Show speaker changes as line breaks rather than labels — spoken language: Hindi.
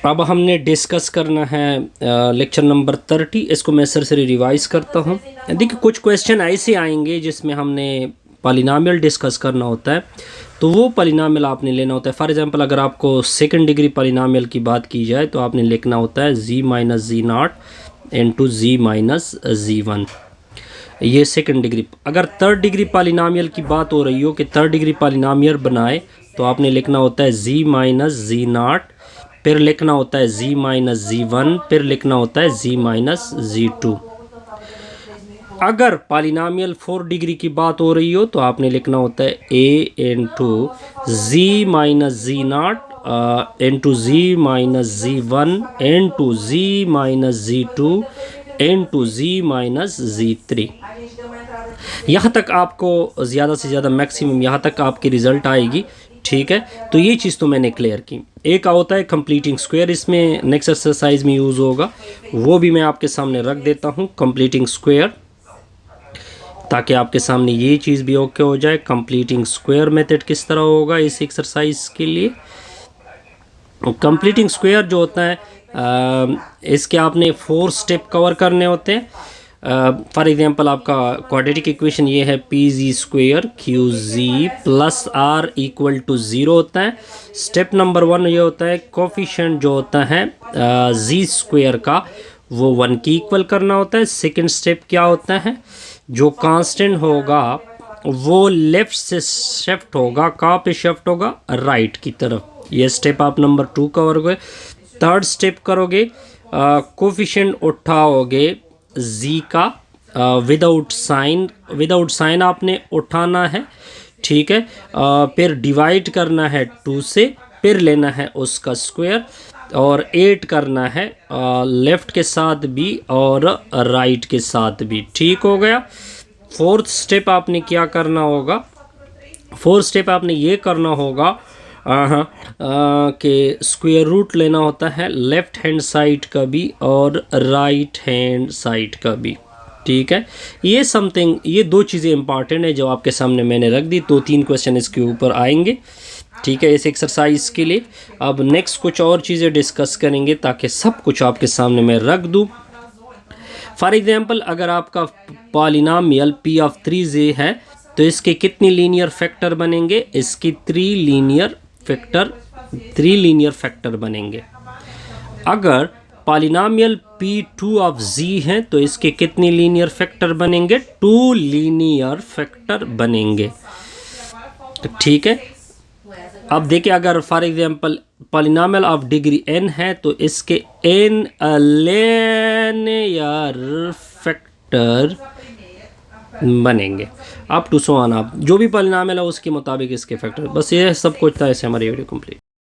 अब हमने डिस्कस करना है लेक्चर नंबर 30। इसको मैं सरसरी रिवाइज़ करता हूँ। देखिए कुछ क्वेश्चन ऐसे आएंगे जिसमें हमने पॉलिनॉमियल डिस्कस करना होता है, तो वो पॉलिनॉमियल आपने लेना होता है। फॉर एग्जांपल अगर आपको सेकंड डिग्री पॉलिनॉमियल की बात की जाए तो आपने लिखना होता है z minus z naught into z minus z1, ये सेकंड डिग्री। अगर थर्ड डिग्री पॉलिनॉमियल की बात हो रही हो कि थर्ड डिग्री पॉलिनॉमियल बनाए तो आपने लिखना होता है z माइनस जी नॉट, फिर लिखना होता है z माइनस z1, फिर लिखना होता है z माइनस z2। अगर पॉलिनॉमियल 4 डिग्री की बात हो रही हो तो आपने लिखना होता है a into z minus z naught into z minus z1 into z minus z2 into z minus z3। यहाँ तक आपको ज़्यादा से ज़्यादा मैक्सिमम यहाँ तक आपकी रिज़ल्ट आएगी। ठीक है, तो ये चीज़ तो मैंने क्लियर की। एक होता है कंप्लीटिंग स्क्वायर, इसमें नेक्स्ट एक्सरसाइज में यूज़ होगा, वो भी मैं आपके सामने रख देता हूँ कंप्लीटिंग स्क्वायर, ताकि आपके सामने ये चीज़ भी ओके हो जाए। कंप्लीटिंग स्क्वायर मेथड किस तरह होगा इस एक्सरसाइज के लिए। कंप्लीटिंग स्क्वायर जो होता है इसके आपने 4 स्टेप कवर करने होते हैं। फॉर एग्जांपल आपका क्वाड्रेटिक इक्वेशन ये है P z square Q z plus R equal to 0 होता है। स्टेप नंबर 1 ये होता है कोफिशिएंट जो होता है जी स्क्वेयर का वो 1 की इक्वल करना होता है। सेकंड स्टेप क्या होता है, जो कांस्टेंट होगा वो लेफ़्ट से शिफ्ट होगा, कहाँ पे शिफ्ट होगा, राइट की तरफ। ये स्टेप आप नंबर 2 करोगे। थर्ड स्टेप करोगे कोफिशिएंट उठाओगे z का विदाउट साइन आपने उठाना है। ठीक है, फिर डिवाइड करना है 2 से, फिर लेना है उसका स्क्वायर और 8 करना है लेफ़्ट के साथ भी और राइट के साथ भी। ठीक हो गया। फोर्थ स्टेप आपने क्या करना होगा, फोर्थ स्टेप आपने ये करना होगा कि स्क्वायर रूट लेना होता है लेफ़्ट हैंड साइड का भी और राइट हैंड साइड का भी। ठीक है, ये समथिंग, ये 2 चीज़ें इंपॉर्टेंट है जो आपके सामने मैंने रख दी। 2-3 क्वेश्चन इसके ऊपर आएंगे। ठीक है, इस एक्सरसाइज के लिए। अब नेक्स्ट कुछ और चीज़ें डिस्कस करेंगे ताकि सब कुछ आपके सामने मैं रख दूँ। फॉर एग्जांपल अगर आपका पॉलिनॉमियल p ऑफ 3j है तो इसके कितने लीनियर फैक्टर बनेंगे, इसकी 3 लीनियर फैक्टर बनेंगे। अगर पॉलिनॉमियल p2 ऑफ z है तो इसके कितने लीनियर फैक्टर बनेंगे, 2 लीनियर फैक्टर बनेंगे। ठीक है, अब देखिए अगर for example polynomial of degree n है तो इसके n लीनियर फैक्टर बनेंगे अप टू सो ऑन। आप जो भी पॉलिनॉमियल है उसके मुताबिक इसके फैक्टर। बस ये सब कुछ था, ऐसे हमारी वीडियो कंप्लीट।